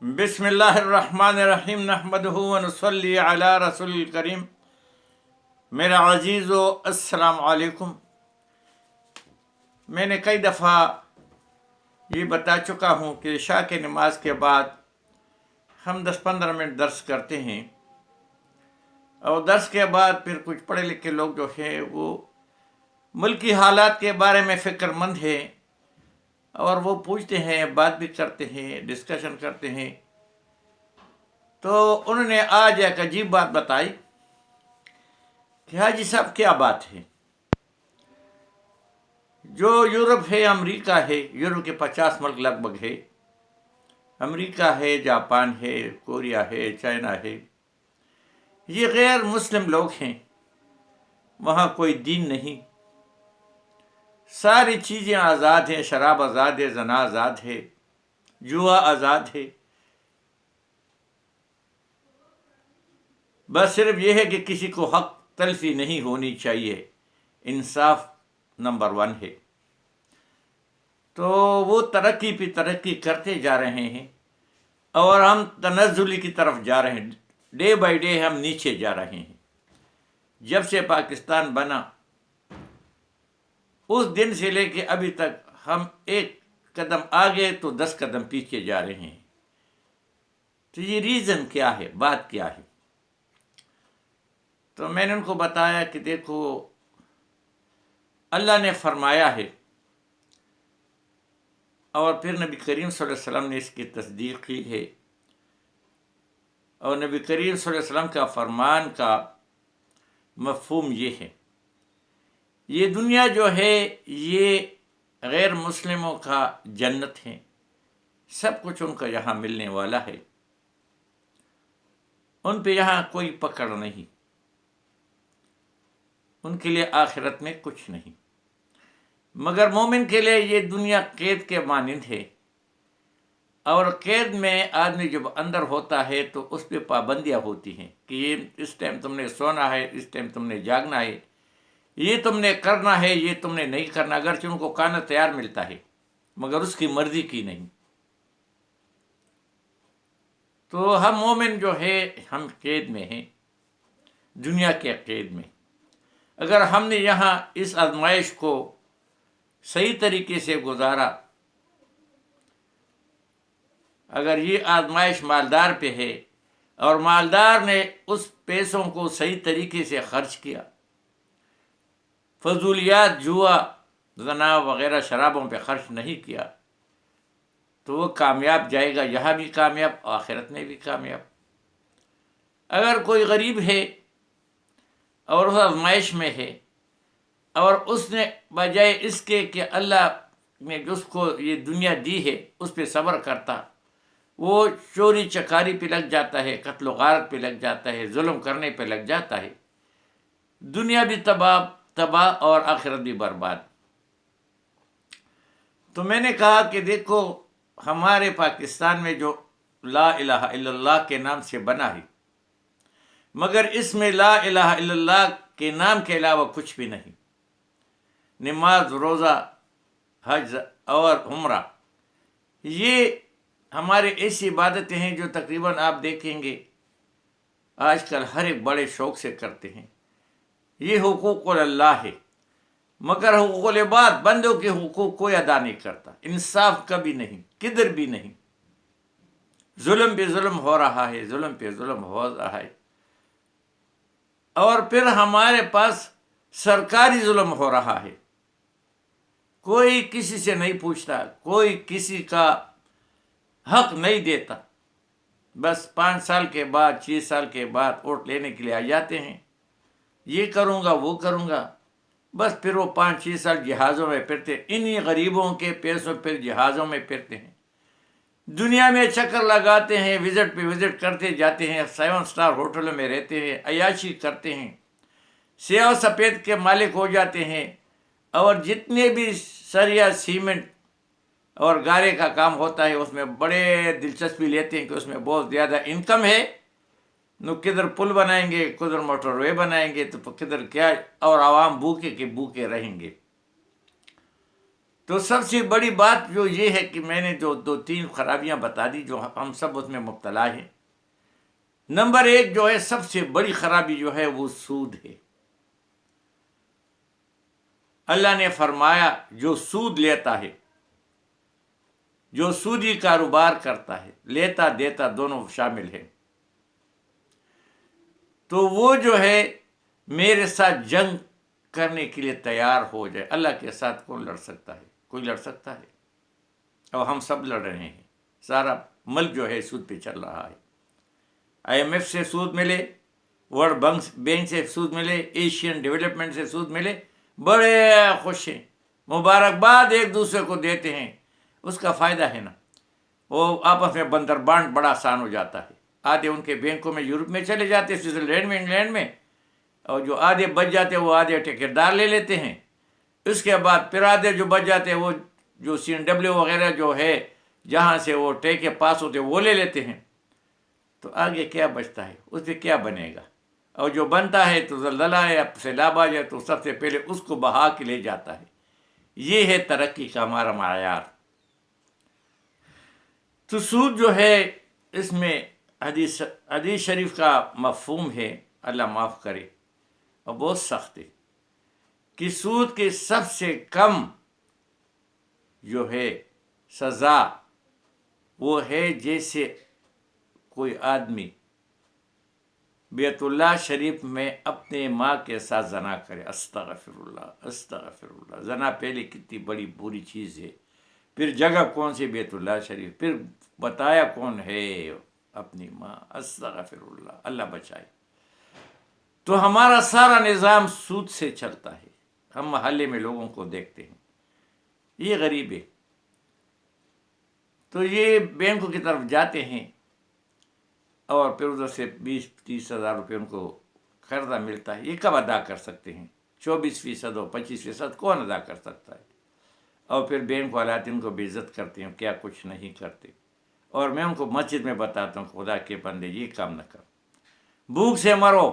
بسم اللہ الرحمن الرحیم نحمدہ و نصلی علی رسول الکریم۔ میرا عزیزو السلام علیکم۔ میں نے کئی دفعہ یہ بتا چکا ہوں کہ عشاء کے نماز کے بعد ہم 10-15 منٹ درس کرتے ہیں، اور درس کے بعد پھر کچھ پڑھے لکھے لوگ جو ہیں وہ ملکی حالات کے بارے میں فکر مند ہیں، اور وہ پوچھتے ہیں، بات بھی کرتے ہیں، ڈسکشن کرتے ہیں۔ تو انہوں نے آج ایک عجیب بات بتائی کہ حاجی صاحب کیا بات ہے، جو یورپ ہے، امریکہ ہے، یورپ کے 50 ملک لگ بھگ ہے، امریکہ ہے، جاپان ہے، کوریا ہے، چائنا ہے، یہ غیر مسلم لوگ ہیں، وہاں کوئی دین نہیں، ساری چیزیں آزاد ہیں، شراب آزاد ہے، زنا آزاد ہے، جوا آزاد ہے، بس صرف یہ ہے کہ کسی کو حق تلفی نہیں ہونی چاہیے، انصاف نمبر 1 ہے۔ تو وہ ترقی پہ ترقی کرتے جا رہے ہیں، اور ہم تنزلی کی طرف جا رہے ہیں، ڈے بائی ڈے ہم نیچے جا رہے ہیں۔ جب سے پاکستان بنا اس دن سے لے کے ابھی تک ہم ایک قدم آگے تو 10 قدم پیچھے جا رہے ہیں۔ تو یہ ریزن کیا ہے، بات کیا ہے؟ تو میں نے ان کو بتایا کہ دیکھو، اللہ نے فرمایا ہے، اور پھر نبی کریم صلی اللہ علیہ وسلم نے اس کی تصدیق کی ہے، اور نبی کریم صلی اللہ علیہ وسلم کا فرمان کا مفہوم یہ ہے، یہ دنیا جو ہے یہ غیر مسلموں کا جنت ہے، سب کچھ ان کا یہاں ملنے والا ہے، ان پہ یہاں کوئی پکڑ نہیں، ان کے لیے آخرت میں کچھ نہیں، مگر مومن کے لیے یہ دنیا قید کے مانند ہے، اور قید میں آدمی جب اندر ہوتا ہے تو اس پہ پابندیاں ہوتی ہیں کہ یہ اس ٹائم تم نے سونا ہے، اس ٹائم تم نے جاگنا ہے، یہ تم نے کرنا ہے، یہ تم نے نہیں کرنا، اگرچہ ان کو کھانا تیار ملتا ہے مگر اس کی مرضی کی نہیں۔ تو ہم مومن جو ہے ہم قید میں ہیں، دنیا کے قید میں۔ اگر ہم نے یہاں اس آزمائش کو صحیح طریقے سے گزارا، اگر یہ آزمائش مالدار پہ ہے اور مالدار نے اس پیسوں کو صحیح طریقے سے خرچ کیا، فضولیات، جوا، زنا وغیرہ شرابوں پہ خرچ نہیں کیا، تو وہ کامیاب جائے گا، یہاں بھی کامیاب، آخرت میں بھی کامیاب۔ اگر کوئی غریب ہے اور اس آزمائش میں ہے، اور اس نے بجائے اس کے کہ اللہ نے جس کو یہ دنیا دی ہے اس پہ صبر کرتا، وہ چوری چکاری پہ لگ جاتا ہے، قتل و غارت پہ لگ جاتا ہے، ظلم کرنے پہ لگ جاتا ہے، دنیا بھی تباہ اور آخرت بھی برباد۔ تو میں نے کہا کہ دیکھو، ہمارے پاکستان میں جو لا الہ الا اللہ کے نام سے بنا ہے، مگر اس میں لا الہ الا اللہ کے نام کے علاوہ کچھ بھی نہیں، نماز، روزہ، حج اور عمرہ، یہ ہمارے ایسی عبادتیں ہیں جو تقریباً آپ دیکھیں گے آج کل ہر ایک بڑے شوق سے کرتے ہیں۔ یہ حقوق اللہ ہے، مگر حقوق العباد، بندوں کے حقوق کوئی ادا نہیں کرتا، انصاف کبھی نہیں، کدھر بھی نہیں، ظلم پہ ظلم ہو رہا ہے، ظلم پہ ظلم ہو رہا ہے، اور پھر ہمارے پاس سرکاری ظلم ہو رہا ہے، کوئی کسی سے نہیں پوچھتا، کوئی کسی کا حق نہیں دیتا، بس 5 سال کے بعد، 6 سال کے بعد ووٹ لینے کے لیے آ جاتے ہیں، یہ کروں گا، وہ کروں گا، بس پھر وہ 5-6 سال جہازوں میں پھرتے، انہی غریبوں کے پیسوں پہ جہازوں میں پھرتے ہیں، دنیا میں چکر لگاتے ہیں، وزٹ پہ وزٹ کرتے جاتے ہیں، 7 سٹار ہوٹلوں میں رہتے ہیں، عیاشی کرتے ہیں، سیاہ و سفید کے مالک ہو جاتے ہیں، اور جتنے بھی سریا، سیمنٹ اور گارے کا کام ہوتا ہے اس میں بڑے دلچسپی لیتے ہیں کہ اس میں بہت زیادہ انکم ہے، نو کدھر پل بنائیں گے، کدھر موٹر وے بنائیں گے، تو کدھر کیا، اور عوام بھوکے کے بھوکے رہیں گے۔ تو سب سے بڑی بات جو یہ ہے کہ میں نے جو 2-3 خرابیاں بتا دی جو ہم سب اس میں مبتلا ہیں. نمبر 1 جو ہے سب سے بڑی خرابی جو ہے وہ سود ہے. اللہ نے فرمایا جو سود لیتا ہے، جو سودی کاروبار کرتا ہے، لیتا دیتا دونوں شامل ہیں، تو وہ جو ہے میرے ساتھ جنگ کرنے کے لیے تیار ہو جائے. اللہ کے ساتھ کون لڑ سکتا ہے؟ کوئی لڑ سکتا ہے؟ اور ہم سب لڑ رہے ہیں. سارا ملک جو ہے سود پہ چل رہا ہے. IMF سے سود ملے، ورلڈ بینک سے سود ملے، ایشین ڈیولپمنٹ سے سود ملے، بڑے خوش ہیں، مبارکباد ایک دوسرے کو دیتے ہیں. اس کا فائدہ ہے نا، وہ آپس میں بندر بانٹ بڑا آسان ہو جاتا ہے. آدھے ان کے بینکوں میں یورپ میں چلے جاتے ہیں، سوئٹزرلینڈ میں، انگلینڈ میں، اور جو آدھے بچ جاتے ہیں وہ آدھے ٹھیکیدار لے لیتے ہیں. اس کے بعد پھر آدھے جو بچ جاتے ہیں وہ جو CNW وغیرہ جو ہے جہاں سے وہ ٹیکے پاس ہوتے وہ لے لیتے ہیں. تو آگے کیا بچتا ہے؟ اس پہ کیا بنے گا؟ اور جو بنتا ہے تو زلزلہ ہے یا سیلاب آ جائے تو سب سے پہلے اس کو بہا کے لے جاتا ہے. یہ ہے ترقی کا ہمارا معیار. تو سود جو ہے اس میں حدیث شریف کا مفہوم ہے، اللہ معاف کرے، اور بہت سخت ہے، کہ سود کے سب سے کم جو ہے سزا وہ ہے جیسے کوئی آدمی بیت اللہ شریف میں اپنے ماں کے ساتھ زنا کرے. استغفر اللہ استغفر اللہ. زنا پہلے کتنی بڑی بری چیز ہے، پھر جگہ کون سی بیت اللہ شریف، پھر بتایا کون ہے اپنی ماں. استغفر اللہ، اللہ بچائے. تو ہمارا سارا نظام سود سے چلتا ہے. ہم محلے میں لوگوں کو دیکھتے ہیں، یہ غریب ہے، تو یہ بینکوں کی طرف جاتے ہیں اور پھر ادھر سے 20-30 ہزار روپے ان کو قرضہ ملتا ہے. یہ کب ادا کر سکتے ہیں؟ 24% اور 25% کون ادا کر سکتا ہے؟ اور پھر بینک والے آتے ان کو بے عزت کرتے ہیں، کیا کچھ نہیں کرتے. اور میں ان کو مسجد میں بتاتا ہوں خدا کے بندے یہ کام نہ کرو، بھوک سے مرو،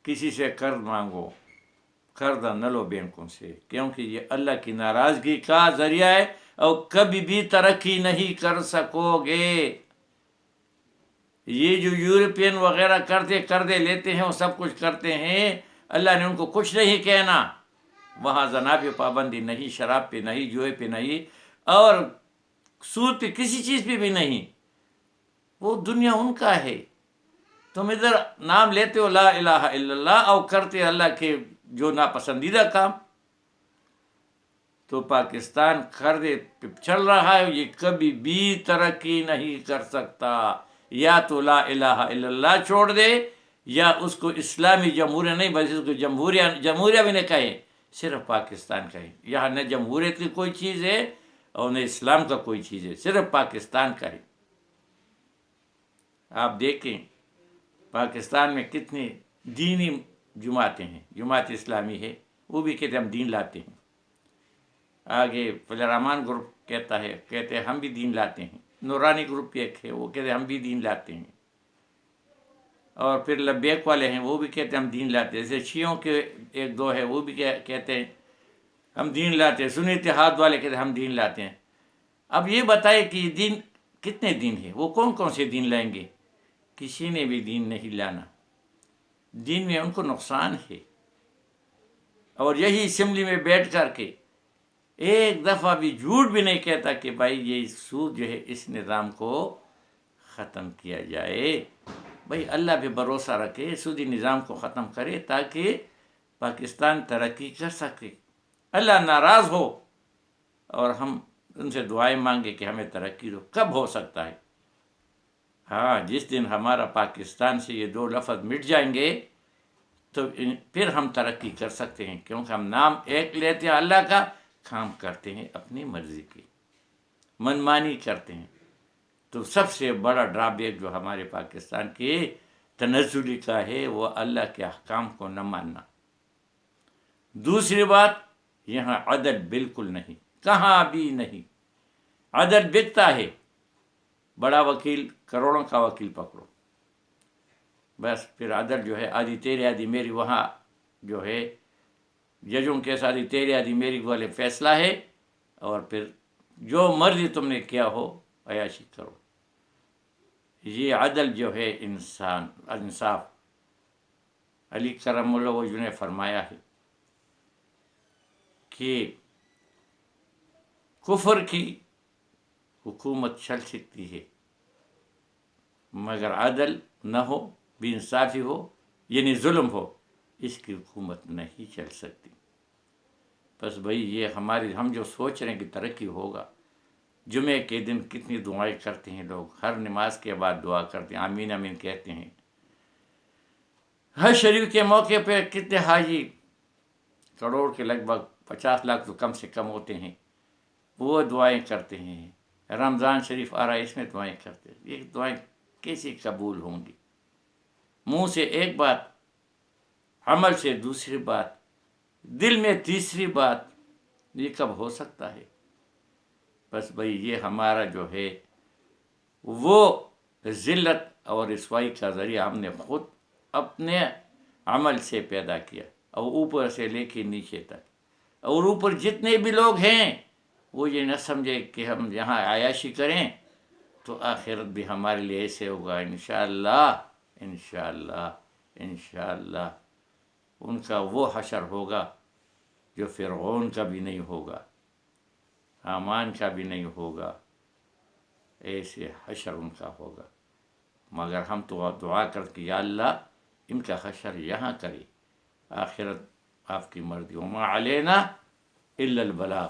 کسی سے قرض مانگو، قرض نہ لو بینکوں سے، کیونکہ یہ اللہ کی ناراضگی کا ذریعہ ہے اور کبھی بھی ترقی نہیں کر سکو گے. یہ جو یورپین وغیرہ قرضے لیتے ہیں وہ سب کچھ کرتے ہیں، اللہ نے ان کو کچھ نہیں کہنا. وہاں زنا پہ پابندی نہیں، شراب پہ نہیں، جوئے پہ نہیں، اور سود پہ کسی چیز پہ بھی نہیں. وہ دنیا ان کا ہے. تم ادھر نام لیتے ہو لا الہ الا اللہ اور کرتے اللہ کے جو ناپسندیدہ کام. تو پاکستان قرضے پہ چل رہا ہے، یہ کبھی بھی ترقی نہیں کر سکتا. یا تو لا الہ الا اللہ چھوڑ دے، یا اس کو اسلامی جمہوریہ نہیں بلکہ اس کو جمہوریہ بھی نہ کہے، صرف پاکستان کہے. یہاں نہ جمہوریت کی کوئی چیز ہے اور نہ اسلام کا کوئی چیز ہے، صرف پاکستان کا ہے. آپ دیکھیں پاکستان میں کتنے دینی جماعتیں ہیں. جماعت اسلامی ہے، وہ بھی کہتے ہم دین لاتے ہیں. آگے فضل الرحمان گروپ کہتے ہیں ہم بھی دین لاتے ہیں. نورانی گروپ ایک ہے، وہ کہتے ہیں ہم بھی دین لاتے ہیں. اور پھر لبیک والے ہیں، وہ بھی کہتے ہیں ہم دین لاتے ہیں. جیسے شیعوں کے 1-2 ہے، وہ بھی کہتے ہیں ہم دین لاتے ہیں. سنی اتحاد والے کہتے ہیں ہم دین لاتے ہیں. اب یہ بتائے کہ یہ دین کتنے دین ہیں؟ وہ کون کون سے دین لائیں گے؟ کسی نے بھی دین نہیں لانا. دین میں ان کو نقصان ہے. اور یہی اسمبلی میں بیٹھ کر کے ایک دفعہ بھی جھوٹ بھی نہیں کہتا کہ بھائی یہ سود جو ہے اس نظام کو ختم کیا جائے. بھائی اللہ پہ بھروسہ رکھے، سودی نظام کو ختم کرے تاکہ پاکستان ترقی کر سکے. اللہ ناراض ہو اور ہم ان سے دعائیں مانگے کہ ہمیں ترقی دو. کب ہو سکتا ہے؟ ہاں، جس دن ہمارا پاکستان سے یہ 2 لفظ مٹ جائیں گے تو پھر ہم ترقی کر سکتے ہیں، کیونکہ ہم نام ایک لیتے ہیں اللہ کا، کام کرتے ہیں اپنی مرضی کی، منمانی کرتے ہیں. تو سب سے بڑا ڈرا بیک جو ہمارے پاکستان کے تنزلی کا ہے وہ اللہ کے احکام کو نہ ماننا. دوسری بات، یہاں عدل بالکل نہیں، کہاں بھی نہیں. عدل بکتا ہے. بڑا وکیل کروڑوں کا وکیل پکڑو، بس پھر عدل جو ہے آدھی تیرے آدھی میری. وہاں جو ہے ججوں کے ساتھ تیری آدھی میری والے فیصلہ ہے، اور پھر جو مرضی تم نے کیا ہو عیاشی کرو. یہ عدل جو ہے انصاف علی کرم اللہ وجہ نے فرمایا ہے کہ کفر کی حکومت چل سکتی ہے مگر عدل نہ ہو، بے انصافی ہو، یعنی ظلم ہو، اس کی حکومت نہیں چل سکتی. بس بھائی یہ ہم جو سوچ رہے ہیں کہ ترقی ہوگا، جمعے کے دن کتنی دعائیں کرتے ہیں لوگ، ہر نماز کے بعد دعا کرتے ہیں، آمین آمین کہتے ہیں. حج شریف کے موقع پہ کتنے حاجی، کروڑ کے لگ بھگ 50 لاکھ تو کم سے کم ہوتے ہیں، وہ دعائیں کرتے ہیں. رمضان شریف آ رہا ہے، اس میں دعائیں کرتے ہیں. یہ دعائیں کیسے قبول ہوں گی؟ منہ سے ایک بات، عمل سے دوسری بات، دل میں تیسری بات، یہ کب ہو سکتا ہے؟ بس بھائی یہ ہمارا جو ہے وہ ذلت اور رسوائی کا ذریعہ ہم نے خود اپنے عمل سے پیدا کیا، اور اوپر سے لے کے نیچے تک، اور اوپر جتنے بھی لوگ ہیں وہ یہ نہ سمجھے کہ ہم یہاں عیاشی کریں تو آخرت بھی ہمارے لیے ایسے ہوگا. انشاءاللہ انشاءاللہ انشاءاللہ ان کا وہ حشر ہوگا جو فرعون کا بھی نہیں ہوگا، حامان کا بھی نہیں ہوگا، ایسے حشر ان کا ہوگا. مگر ہم تو دعا کر کے یا اللہ ان کا حشر یہاں کرے، آخرت آپ کی مرضی. وما علینا الا البلاغ.